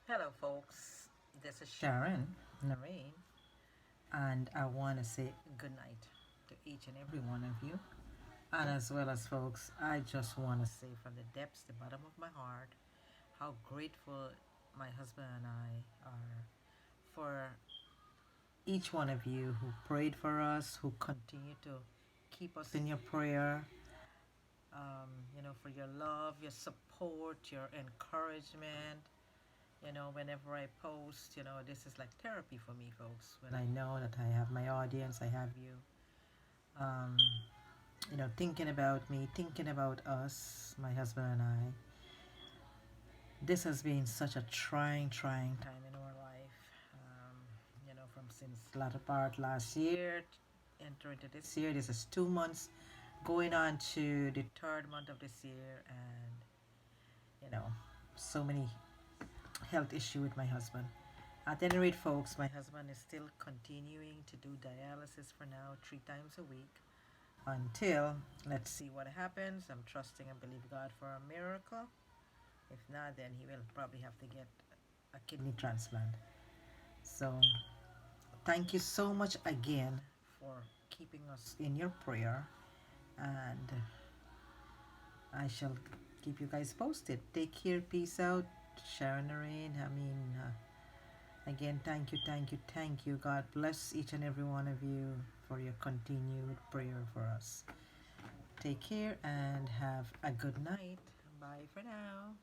Hello, folks. This is Sharon, Naraine, and I want to say good night to each and every one of you. And as well as, folks, I just want to say from the depths, the bottom of my heart, how grateful my husband and I are for each one of you who prayed for us, who continue to keep us in your prayer, for your love, your support, your encouragement. Whenever I post, this is like therapy for me, folks. When I know that I have my audience, I have you, um, thinking about me, thinking about us, my husband and I. This has been such a trying time in our life. From since latter part last year, enter into this year. This is 2 months, going on to the third month of this year, and you know, so many health issue with my husband. At any rate, folks, my husband is still continuing to do dialysis for now, 3 times a week, until let's see what happens. I'm trusting and believe God for a miracle. If not, then he will probably have to get a kidney transplant. So, thank you so much again for keeping us in your prayer, and I shall keep you guys posted. Take care, peace out, Sharon Naraine. Again, thank you. God bless each and every one of you for your continued prayer for us. Take care and have a good night. Bye for now.